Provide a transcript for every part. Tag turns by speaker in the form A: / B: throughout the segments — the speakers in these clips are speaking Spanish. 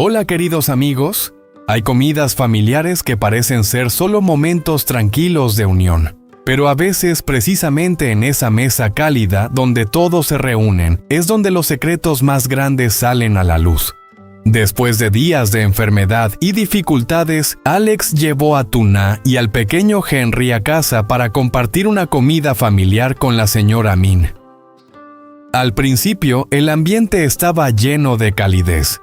A: Hola queridos amigos, hay comidas familiares que parecen ser solo momentos tranquilos de unión, pero a veces precisamente en esa mesa cálida donde todos se reúnen es donde los secretos más grandes salen a la luz. Después de días de enfermedad y dificultades, Alex llevó a Tuna y al pequeño Henry a casa para compartir una comida familiar con la señora Min. Al principio, el ambiente estaba lleno de calidez.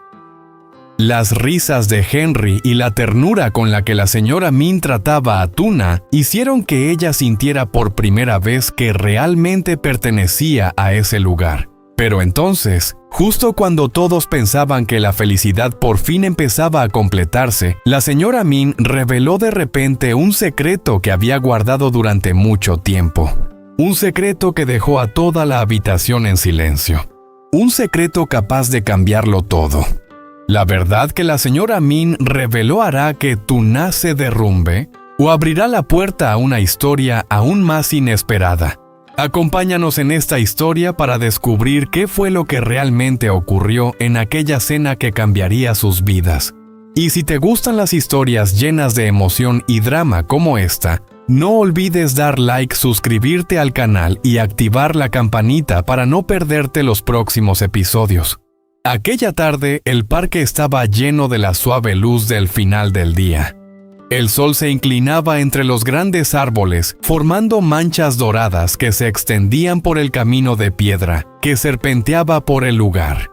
A: Las risas de Henry y la ternura con la que la señora Min trataba a Tuna hicieron que ella sintiera por primera vez que realmente pertenecía a ese lugar. Pero entonces, justo cuando todos pensaban que la felicidad por fin empezaba a completarse, la señora Min reveló de repente un secreto que había guardado durante mucho tiempo. Un secreto que dejó a toda la habitación en silencio. Un secreto capaz de cambiarlo todo. La verdad que la señora Min reveló hará que Tuna se derrumbe o abrirá la puerta a una historia aún más inesperada. Acompáñanos en esta historia para descubrir qué fue lo que realmente ocurrió en aquella cena que cambiaría sus vidas. Y si te gustan las historias llenas de emoción y drama como esta, no olvides dar like, suscribirte al canal y activar la campanita para no perderte los próximos episodios. Aquella tarde, el parque estaba lleno de la suave luz del final del día. El sol se inclinaba entre los grandes árboles, formando manchas doradas que se extendían por el camino de piedra que serpenteaba por el lugar.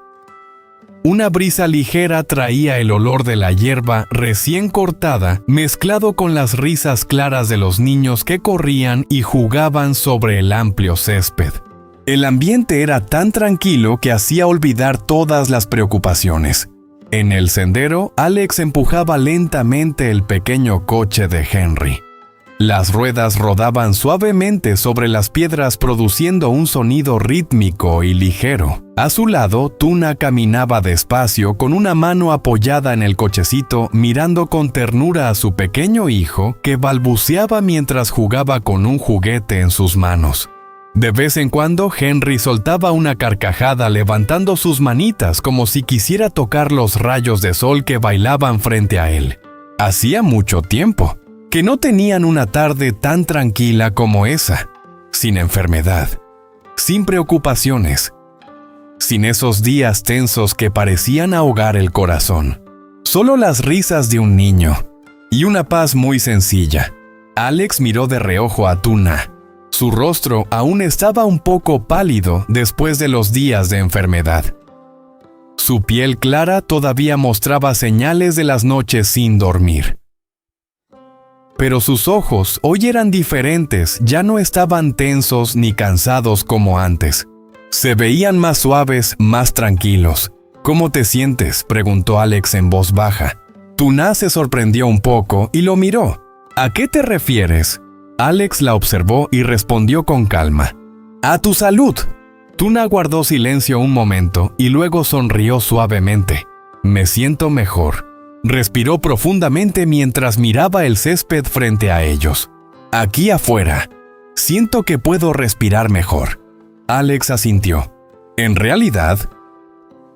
A: Una brisa ligera traía el olor de la hierba recién cortada, mezclado con las risas claras de los niños que corrían y jugaban sobre el amplio césped. El ambiente era tan tranquilo que hacía olvidar todas las preocupaciones. En el sendero, Alex empujaba lentamente el pequeño coche de Henry. Las ruedas rodaban suavemente sobre las piedras produciendo un sonido rítmico y ligero. A su lado, Tuna caminaba despacio con una mano apoyada en el cochecito, mirando con ternura a su pequeño hijo que balbuceaba mientras jugaba con un juguete en sus manos. De vez en cuando, Henry soltaba una carcajada levantando sus manitas como si quisiera tocar los rayos de sol que bailaban frente a él. Hacía mucho tiempo que no tenían una tarde tan tranquila como esa, sin enfermedad, sin preocupaciones, sin esos días tensos que parecían ahogar el corazón. Solo las risas de un niño y una paz muy sencilla. Alex miró de reojo a Tuna. Su rostro aún estaba un poco pálido después de los días de enfermedad. Su piel clara todavía mostraba señales de las noches sin dormir. Pero sus ojos hoy eran diferentes, ya no estaban tensos ni cansados como antes. Se veían más suaves, más tranquilos. ¿Cómo te sientes?, preguntó Alex en voz baja. Tuna se sorprendió un poco y lo miró. ¿A qué te refieres? Alex la observó y respondió con calma. ¡A tu salud! Tuna guardó silencio un momento y luego sonrió suavemente. Me siento mejor. Respiró profundamente mientras miraba el césped frente a ellos. Aquí afuera. Siento que puedo respirar mejor. Alex asintió. En realidad,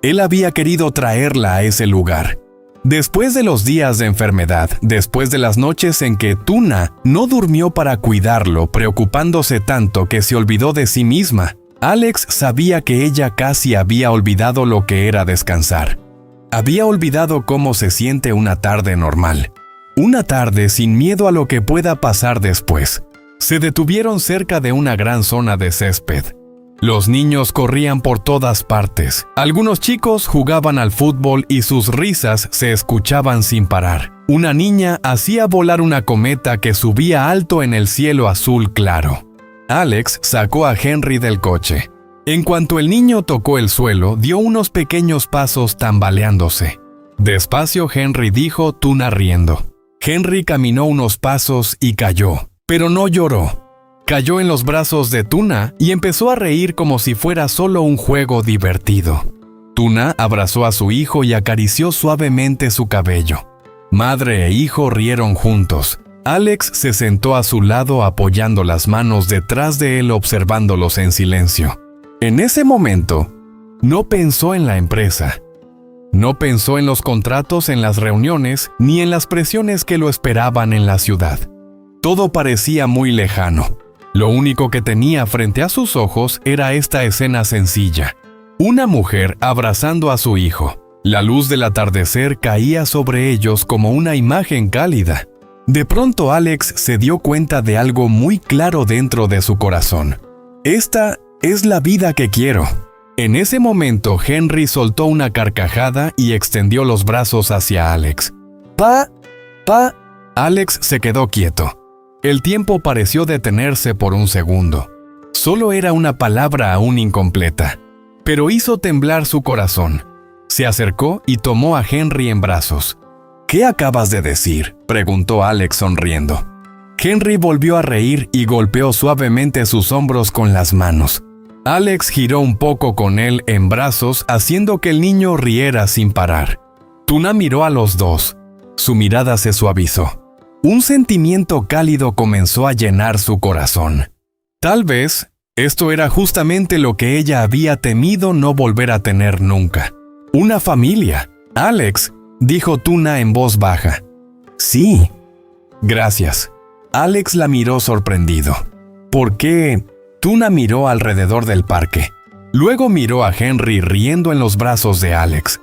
A: él había querido traerla a ese lugar. Después de los días de enfermedad, después de las noches en que Tuna no durmió para cuidarlo, preocupándose tanto que se olvidó de sí misma, Alex sabía que ella casi había olvidado lo que era descansar. Había olvidado cómo se siente una tarde normal. Una tarde sin miedo a lo que pueda pasar después. Se detuvieron cerca de una gran zona de césped. Los niños corrían por todas partes. Algunos chicos jugaban al fútbol y sus risas se escuchaban sin parar. Una niña hacía volar una cometa que subía alto en el cielo azul claro. Alex sacó a Henry del coche. En cuanto el niño tocó el suelo, dio unos pequeños pasos tambaleándose. Despacio Henry dijo, Tuna riendo. Henry caminó unos pasos y cayó, pero no lloró. Cayó en los brazos de Tuna y empezó a reír como si fuera solo un juego divertido. Tuna abrazó a su hijo y acarició suavemente su cabello. Madre e hijo rieron juntos. Alex se sentó a su lado apoyando las manos detrás de él observándolos en silencio. En ese momento, no pensó en la empresa. No pensó en los contratos en las reuniones ni en las presiones que lo esperaban en la ciudad. Todo parecía muy lejano. Lo único que tenía frente a sus ojos era esta escena sencilla. Una mujer abrazando a su hijo. La luz del atardecer caía sobre ellos como una imagen cálida. De pronto Alex se dio cuenta de algo muy claro dentro de su corazón. Esta es la vida que quiero. En ese momento Henry soltó una carcajada y extendió los brazos hacia Alex. ¡Pa! Alex se quedó quieto. El tiempo pareció detenerse por un segundo. Solo era una palabra aún incompleta, pero hizo temblar su corazón. Se acercó y tomó a Henry en brazos. ¿Qué acabas de decir?, preguntó Alex sonriendo. Henry volvió a reír y golpeó suavemente sus hombros con las manos. Alex giró un poco con él en brazos, haciendo que el niño riera sin parar. Tuna miró a los dos. Su mirada se suavizó. Un sentimiento cálido comenzó a llenar su corazón. Tal vez esto era justamente lo que ella había temido no volver a tener nunca. Una familia. Alex, dijo Tuna en voz baja. Sí. Gracias. Alex la miró sorprendido. ¿Por qué? Tuna miró alrededor del parque. Luego miró a Henry riendo en los brazos de Alex.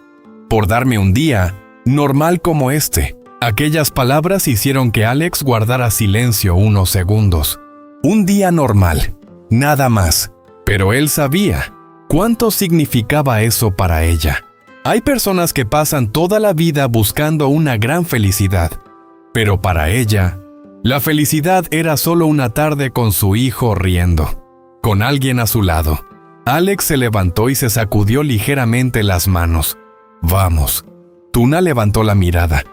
A: Por darme un día normal como este. Aquellas palabras hicieron que Alex guardara silencio unos segundos. Un día normal. Nada más. Pero él sabía cuánto significaba eso para ella. Hay personas que pasan toda la vida buscando una gran felicidad. Pero para ella, la felicidad era solo una tarde con su hijo riendo, con alguien a su lado. Alex se levantó y se sacudió ligeramente las manos. Vamos. Tuna levantó la mirada.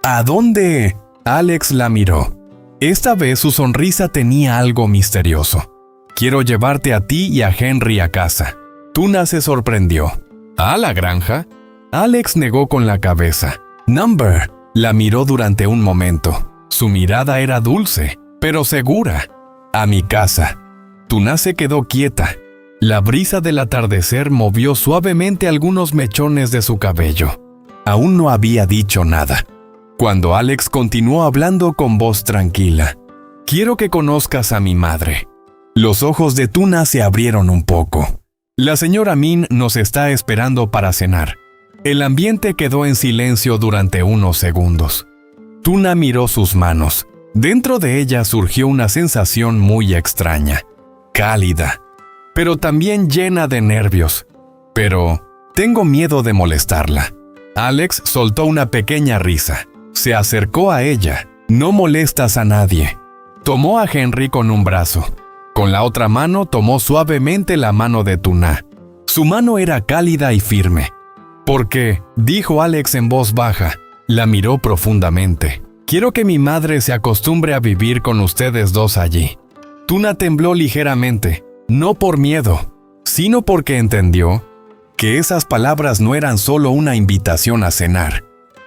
A: ¿A dónde? Alex la miró. Esta vez su sonrisa tenía algo misterioso. Quiero llevarte a ti y a Henry a casa. Tuna se sorprendió. ¿A la granja? Alex negó con la cabeza. Number. La miró durante un momento. Su mirada era dulce, pero segura. A mi casa. Tuna se quedó quieta. La brisa del atardecer movió suavemente algunos mechones de su cabello. Aún no había dicho nada, cuando Alex continuó hablando con voz tranquila. Quiero que conozcas a mi madre. Los ojos de Tuna se abrieron un poco. La señora Min nos está esperando para cenar. El ambiente quedó en silencio durante unos segundos. Tuna miró sus manos. Dentro de ella surgió una sensación muy extraña, cálida, pero también llena de nervios. Pero tengo miedo de molestarla. Alex soltó una pequeña risa. Se acercó a ella. No molestas a nadie. Tomó a Henry con un brazo. Con la otra mano tomó suavemente la mano de Tuna. Su mano era cálida y firme. ¿Por qué?, dijo Alex en voz baja. La miró profundamente. Quiero que mi madre se acostumbre a vivir con ustedes dos allí. Tuna tembló ligeramente, no por miedo, sino porque entendió que esas palabras no eran solo una invitación a cenar.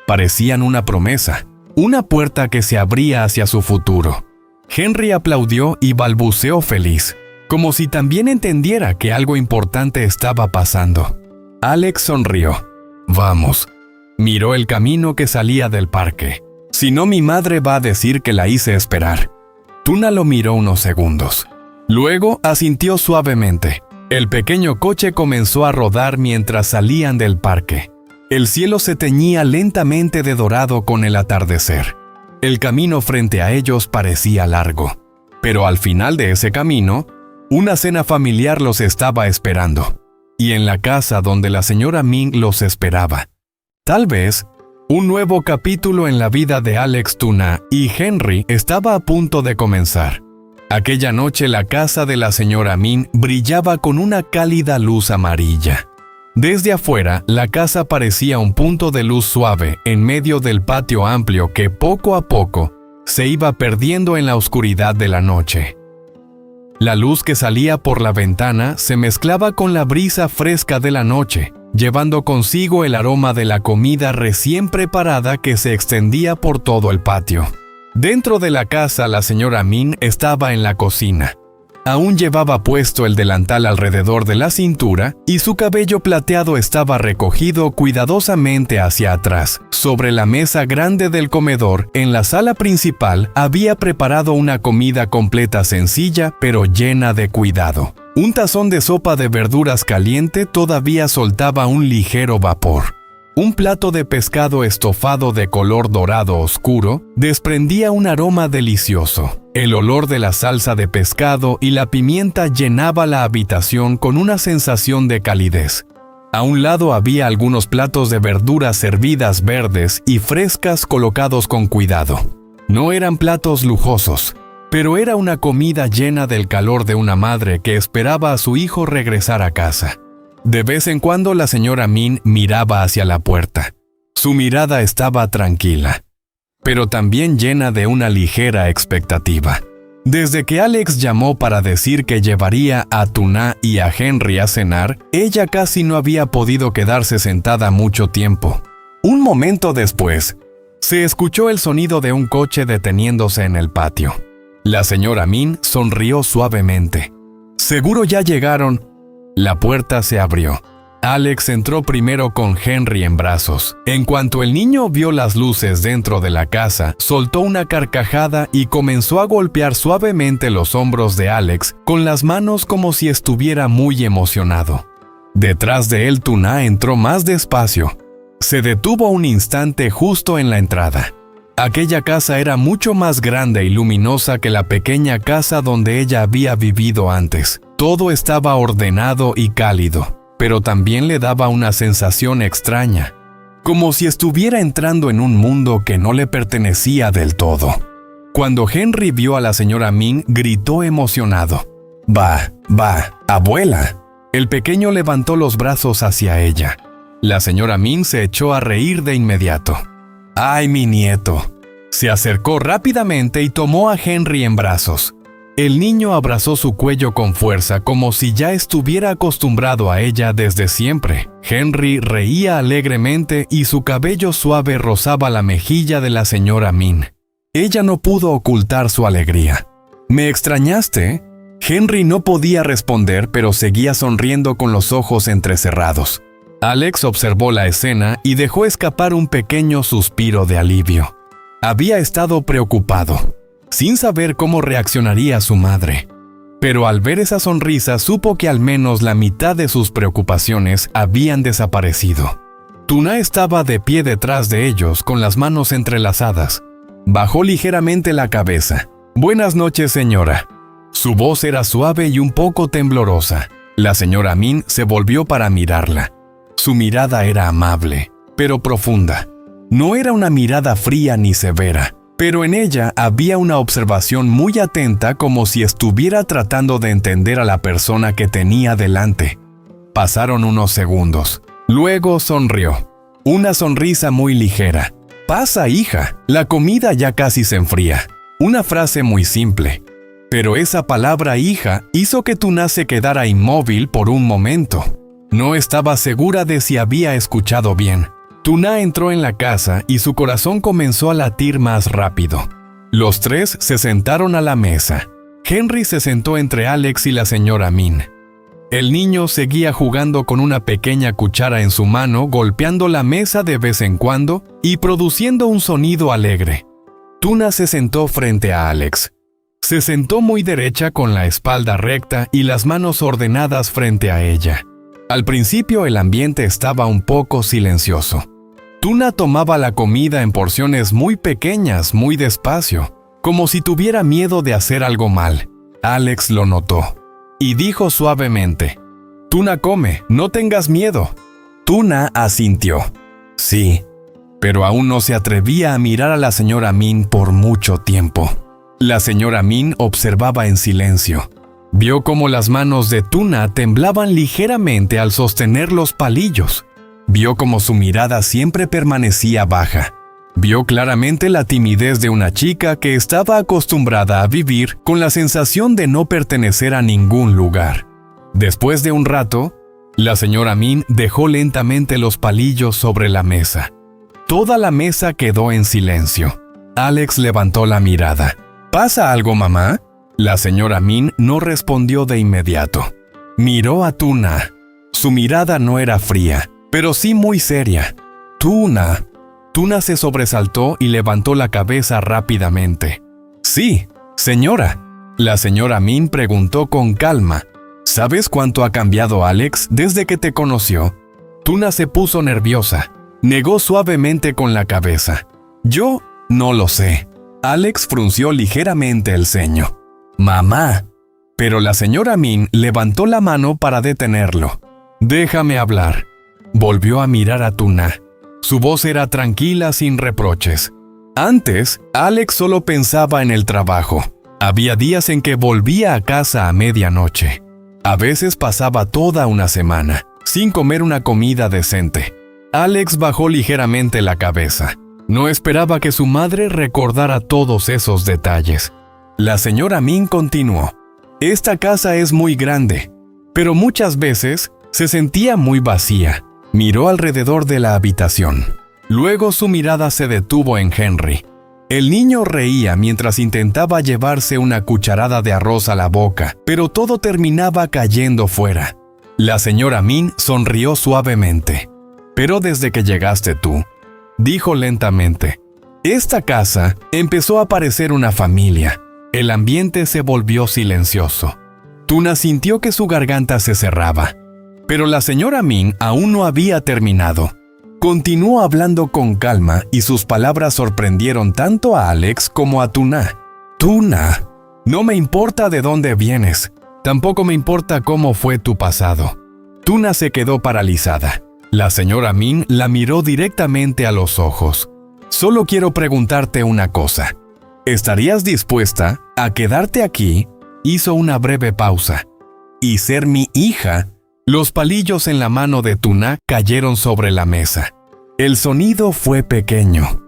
A: Parecían una promesa, una puerta que se abría hacia su futuro. Henry aplaudió y balbuceó feliz, como si también entendiera que algo importante estaba pasando. Alex sonrió. Vamos. Miró el camino que salía del parque. Si no, mi madre va a decir que la hice esperar. Tuna lo miró unos segundos. Luego asintió suavemente. El pequeño coche comenzó a rodar mientras salían del parque. El cielo se teñía lentamente de dorado con el atardecer. El camino frente a ellos parecía largo, pero al final de ese camino, una cena familiar los estaba esperando, y en la casa donde la señora Min los esperaba. Tal vez, un nuevo capítulo en la vida de Alex Tuna y Henry estaba a punto de comenzar. Aquella noche la casa de la señora Min brillaba con una cálida luz amarilla. Desde afuera, la casa parecía un punto de luz suave en medio del patio amplio que poco a poco se iba perdiendo en la oscuridad de la noche. La luz que salía por la ventana se mezclaba con la brisa fresca de la noche, llevando consigo el aroma de la comida recién preparada que se extendía por todo el patio. Dentro de la casa, la señora Min estaba en la cocina. Aún llevaba puesto el delantal alrededor de la cintura y su cabello plateado estaba recogido cuidadosamente hacia atrás. Sobre la mesa grande del comedor, en la sala principal, había preparado una comida completa sencilla, pero llena de cuidado. Un tazón de sopa de verduras caliente todavía soltaba un ligero vapor. Un plato de pescado estofado de color dorado oscuro desprendía un aroma delicioso. El olor de la salsa de pescado y la pimienta llenaba la habitación con una sensación de calidez. A un lado había algunos platos de verduras servidas verdes y frescas colocados con cuidado. No eran platos lujosos, pero era una comida llena del calor de una madre que esperaba a su hijo regresar a casa. De vez en cuando la señora Min miraba hacia la puerta. Su mirada estaba tranquila, pero también llena de una ligera expectativa. Desde que Alex llamó para decir que llevaría a Tuna y a Henry a cenar, ella casi no había podido quedarse sentada mucho tiempo. Un momento después, se escuchó el sonido de un coche deteniéndose en el patio. La señora Min sonrió suavemente. «Seguro ya llegaron». La puerta se abrió. Alex entró primero con Henry en brazos. En cuanto el niño vio las luces dentro de la casa, soltó una carcajada y comenzó a golpear suavemente los hombros de Alex con las manos como si estuviera muy emocionado. Detrás de él, Tuna entró más despacio. Se detuvo un instante justo en la entrada. Aquella casa era mucho más grande y luminosa que la pequeña casa donde ella había vivido antes. Todo estaba ordenado y cálido, pero también le daba una sensación extraña, como si estuviera entrando en un mundo que no le pertenecía del todo. Cuando Henry vio a la señora Min, gritó emocionado. «Va, abuela». El pequeño levantó los brazos hacia ella. La señora Min se echó a reír de inmediato. «¡Ay, mi nieto!». Se acercó rápidamente y tomó a Henry en brazos. El niño abrazó su cuello con fuerza como si ya estuviera acostumbrado a ella desde siempre. Henry reía alegremente y su cabello suave rozaba la mejilla de la señora Min. Ella no pudo ocultar su alegría. «¿Me extrañaste?». Henry no podía responder, pero seguía sonriendo con los ojos entrecerrados. Alex observó la escena y dejó escapar un pequeño suspiro de alivio. Había estado preocupado, sin saber cómo reaccionaría su madre. Pero al ver esa sonrisa supo que al menos la mitad de sus preocupaciones habían desaparecido. Tuna estaba de pie detrás de ellos con las manos entrelazadas. Bajó ligeramente la cabeza. «Buenas noches, señora». Su voz era suave y un poco temblorosa. La señora Min se volvió para mirarla. Su mirada era amable, pero profunda. No era una mirada fría ni severa, pero en ella había una observación muy atenta, como si estuviera tratando de entender a la persona que tenía delante. Pasaron unos segundos. Luego sonrió. Una sonrisa muy ligera. «Pasa, hija, la comida ya casi se enfría». Una frase muy simple. Pero esa palabra hija hizo que Tuna se quedara inmóvil por un momento. No estaba segura de si había escuchado bien. Tuna entró en la casa y su corazón comenzó a latir más rápido. Los tres se sentaron a la mesa. Henry se sentó entre Alex y la señora Min. El niño seguía jugando con una pequeña cuchara en su mano, golpeando la mesa de vez en cuando y produciendo un sonido alegre. Tuna se sentó frente a Alex. Se sentó muy derecha con la espalda recta y las manos ordenadas frente a ella. Al principio el ambiente estaba un poco silencioso. Tuna tomaba la comida en porciones muy pequeñas, muy despacio, como si tuviera miedo de hacer algo mal. Alex lo notó y dijo suavemente: «Tuna, come, no tengas miedo». Tuna asintió. Sí, pero aún no se atrevía a mirar a la señora Min por mucho tiempo. La señora Min observaba en silencio. Vio cómo las manos de Tuna temblaban ligeramente al sostener los palillos. Vio cómo su mirada siempre permanecía baja. Vio claramente la timidez de una chica que estaba acostumbrada a vivir con la sensación de no pertenecer a ningún lugar. Después de un rato, la señora Min dejó lentamente los palillos sobre la mesa. Toda la mesa quedó en silencio. Alex levantó la mirada. «¿Pasa algo, mamá?». La señora Min no respondió de inmediato. Miró a Tuna. Su mirada no era fría, pero sí muy seria. Tuna. Tuna se sobresaltó y levantó la cabeza rápidamente. Sí, señora. La señora Min preguntó con calma. ¿Sabes cuánto ha cambiado Alex desde que te conoció? Tuna se puso nerviosa. Negó suavemente con la cabeza. Yo no lo sé. Alex frunció ligeramente el ceño. Mamá. Pero la señora Min levantó la mano para detenerlo. Déjame hablar. Volvió a mirar a Tuna. Su voz era tranquila, sin reproches. Antes, Alex solo pensaba en el trabajo. Había días en que volvía a casa a medianoche. A veces pasaba toda una semana, sin comer una comida decente. Alex bajó ligeramente la cabeza. No esperaba que su madre recordara todos esos detalles. La señora Min continuó. Esta casa es muy grande, pero muchas veces se sentía muy vacía. Miró alrededor de la habitación. Luego su mirada se detuvo en Henry. El niño reía mientras intentaba llevarse una cucharada de arroz a la boca, pero todo terminaba cayendo fuera. La señora Min sonrió suavemente. Pero desde que llegaste tú, dijo lentamente, esta casa empezó a parecer una familia. El ambiente se volvió silencioso. Tuna sintió que su garganta se cerraba. Pero la señora Min aún no había terminado. Continuó hablando con calma y sus palabras sorprendieron tanto a Alex como a Tuna. Tuna, no me importa de dónde vienes. Tampoco me importa cómo fue tu pasado. Tuna se quedó paralizada. La señora Min la miró directamente a los ojos. Solo quiero preguntarte una cosa. ¿Estarías dispuesta a quedarte aquí? Hizo una breve pausa. ¿Y ser mi hija? Los palillos en la mano de Tuna cayeron sobre la mesa. El sonido fue pequeño,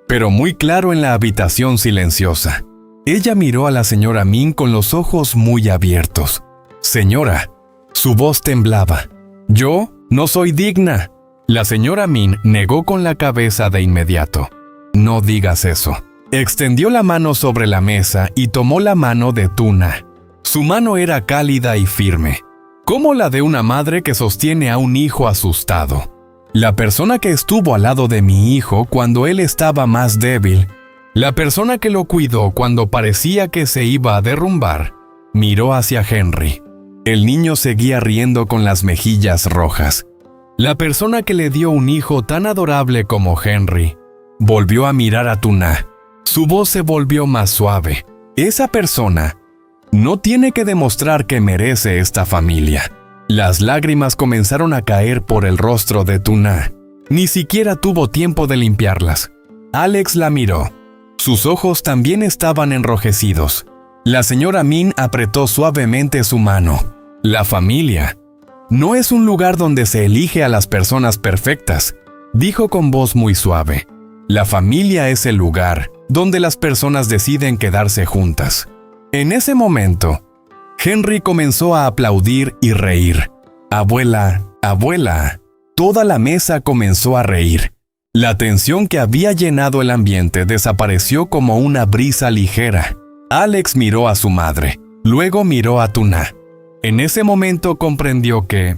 A: pero muy claro en la habitación silenciosa. Ella miró a la señora Min con los ojos muy abiertos. Señora, su voz temblaba. Yo no soy digna. La señora Min negó con la cabeza de inmediato. No digas eso. Extendió la mano sobre la mesa y tomó la mano de Tuna. Su mano era cálida y firme, como la de una madre que sostiene a un hijo asustado. La persona que estuvo al lado de mi hijo cuando él estaba más débil, la persona que lo cuidó cuando parecía que se iba a derrumbar, miró hacia Henry. El niño seguía riendo con las mejillas rojas. La persona que le dio un hijo tan adorable como Henry, volvió a mirar a Tuna. Su voz se volvió más suave. Esa persona no tiene que demostrar que merece esta familia. Las lágrimas comenzaron a caer por el rostro de Tuna. Ni siquiera tuvo tiempo de limpiarlas. Alex la miró. Sus ojos también estaban enrojecidos. La señora Min apretó suavemente su mano. La familia no es un lugar donde se elige a las personas perfectas, dijo con voz muy suave. La familia es el lugar donde las personas deciden quedarse juntas. En ese momento, Henry comenzó a aplaudir y reír. Abuela, abuela. Toda la mesa comenzó a reír. La tensión que había llenado el ambiente desapareció como una brisa ligera. Alex miró a su madre, luego miró a Tuna. En ese momento comprendió que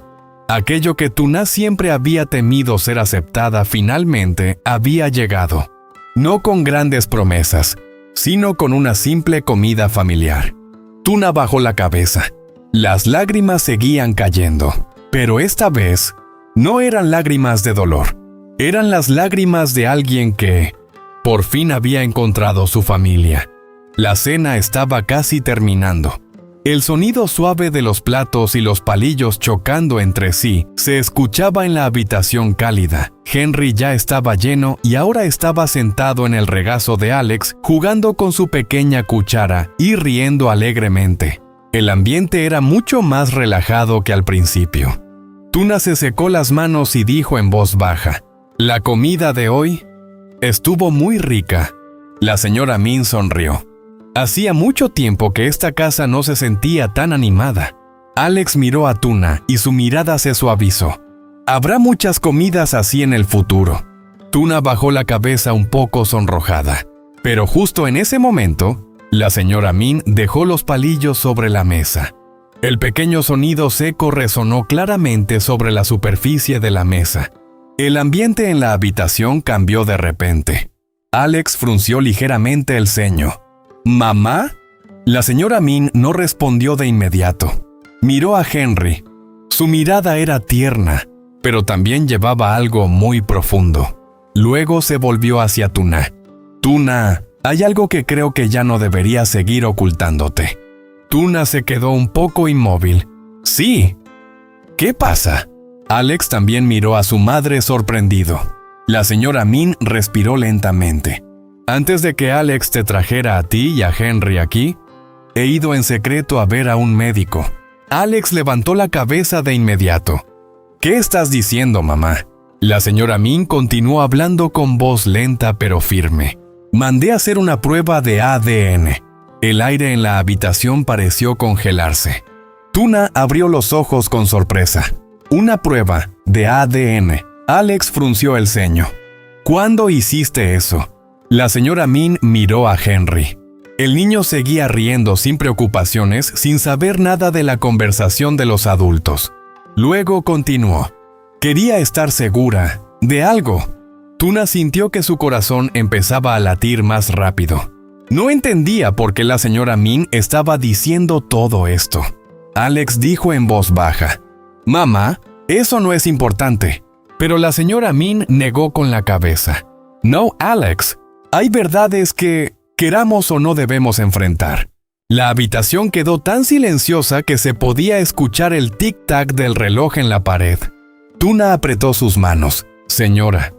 A: aquello que Tuna siempre había temido ser aceptada finalmente había llegado. No con grandes promesas, sino con una simple comida familiar. Tuna bajó la cabeza. Las lágrimas seguían cayendo, pero esta vez no eran lágrimas de dolor. Eran las lágrimas de alguien que por fin había encontrado su familia. La cena estaba casi terminando. El sonido suave de los platos y los palillos chocando entre sí se escuchaba en la habitación cálida. Henry ya estaba lleno y ahora estaba sentado en el regazo de Alex, jugando con su pequeña cuchara y riendo alegremente. El ambiente era mucho más relajado que al principio. Tuna se secó las manos y dijo en voz baja, «La comida de hoy estuvo muy rica». La señora Min sonrió. Hacía mucho tiempo que esta casa no se sentía tan animada. Alex miró a Tuna y su mirada se suavizó. Habrá muchas comidas así en el futuro. Tuna bajó la cabeza un poco sonrojada. Pero justo en ese momento, La señora Min dejó los palillos sobre la mesa. El pequeño sonido seco resonó claramente sobre la superficie de la mesa. El ambiente en la habitación cambió de repente. Alex frunció ligeramente el ceño. ¿Mamá? La señora Min no respondió de inmediato. Miró a Henry. Su mirada era tierna, pero también llevaba algo muy profundo. Luego se volvió hacia Tuna. Tuna, hay algo que creo que ya no debería seguir ocultándote. Tuna se quedó un poco inmóvil. Sí. ¿Qué pasa? Alex también miró a su madre sorprendido. La señora Min respiró lentamente. Antes de que Alex te trajera a ti y a Henry aquí, he ido en secreto a ver a un médico. Alex levantó la cabeza de inmediato. ¿Qué estás diciendo, mamá? La señora Min continuó hablando con voz lenta pero firme. Mandé a hacer una prueba de ADN. El aire en la habitación pareció congelarse. Tuna abrió los ojos con sorpresa. Una prueba de ADN. Alex frunció el ceño. ¿Cuándo hiciste eso? La señora Min miró a Henry. El niño seguía riendo sin preocupaciones, sin saber nada de la conversación de los adultos. Luego continuó. Quería estar segura de algo. Tuna sintió que su corazón empezaba a latir más rápido. No entendía por qué la señora Min estaba diciendo todo esto. Alex dijo en voz baja. Mamá, eso no es importante. Pero la señora Min negó con la cabeza. No, Alex. Hay verdades que, queramos o no, debemos enfrentar. La habitación quedó tan silenciosa que se podía escuchar el tic-tac del reloj en la pared. Tuna apretó sus manos. Señora,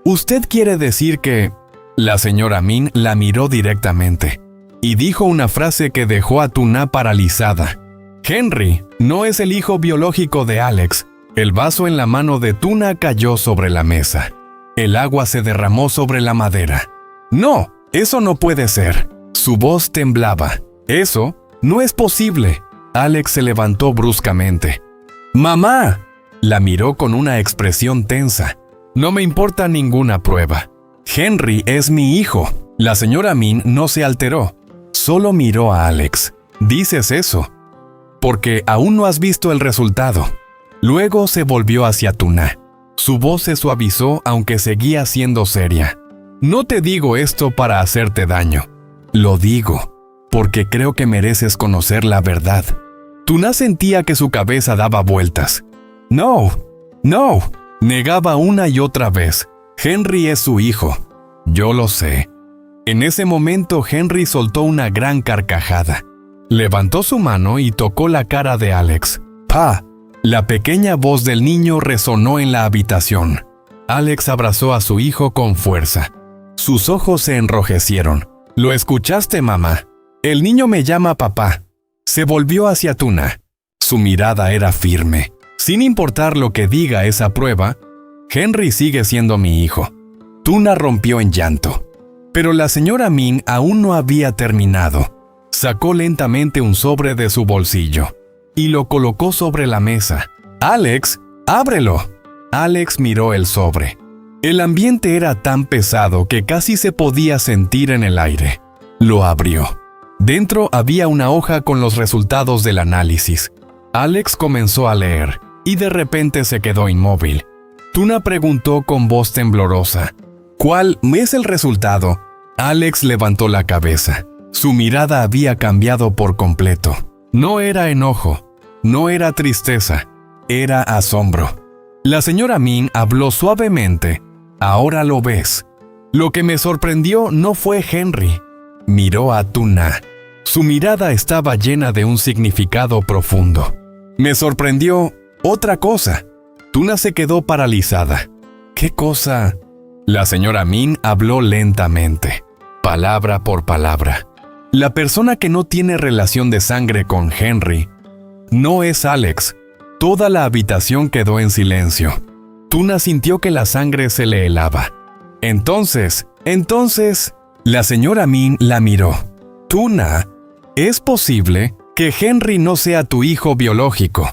A: ¿usted quiere decir que...? La señora Min la miró directamente y dijo una frase que dejó a Tuna paralizada. Henry no es el hijo biológico de Alex. El vaso en la mano de Tuna cayó sobre la mesa. El agua se derramó sobre la madera. No, eso no puede ser. Su voz temblaba. Eso no es posible. Alex se levantó bruscamente. ¡Mamá! La miró con una expresión tensa. No me importa ninguna prueba. Henry es mi hijo. La señora Min no se alteró. Solo miró a Alex. ¿Dices eso? Porque aún no has visto el resultado. Luego se volvió hacia Tuna. Su voz se suavizó aunque seguía siendo seria. No te digo esto para hacerte daño. Lo digo porque creo que mereces conocer la verdad. Tuna sentía que su cabeza daba vueltas. No, no, negaba una y otra vez. Henry es su hijo. Yo lo sé. En ese momento Henry soltó una gran carcajada. Levantó su mano y tocó la cara de Alex. ¡Pa! La pequeña voz del niño resonó en la habitación. Alex abrazó a su hijo con fuerza. Sus ojos se enrojecieron. ¿Lo escuchaste, mamá? El niño me llama papá. Se volvió hacia Tuna. Su mirada era firme. Sin importar lo que diga esa prueba, Henry sigue siendo mi hijo. Tuna rompió en llanto. Pero la señora Min aún no había terminado. Sacó lentamente un sobre de su bolsillo y lo colocó sobre la mesa. «Alex, ábrelo». Alex miró el sobre. El ambiente era tan pesado que casi se podía sentir en el aire. Lo abrió. Dentro había una hoja con los resultados del análisis. Alex comenzó a leer y de repente se quedó inmóvil. Tuna preguntó con voz temblorosa. «¿Cuál es el resultado?» Alex levantó la cabeza. Su mirada había cambiado por completo. No era enojo, no era tristeza, era asombro. La señora Min habló suavemente. «Ahora lo ves». Lo que me sorprendió no fue Henry. Miró a Tuna. Su mirada estaba llena de un significado profundo. Me sorprendió otra cosa. Tuna se quedó paralizada. ¿Qué cosa? La señora Min habló lentamente, palabra por palabra. La persona que no tiene relación de sangre con Henry no es Alex. Toda la habitación quedó en silencio. Tuna sintió que la sangre se le helaba. Entonces, la señora Min la miró. Tuna, ¿es posible que Henry no sea tu hijo biológico?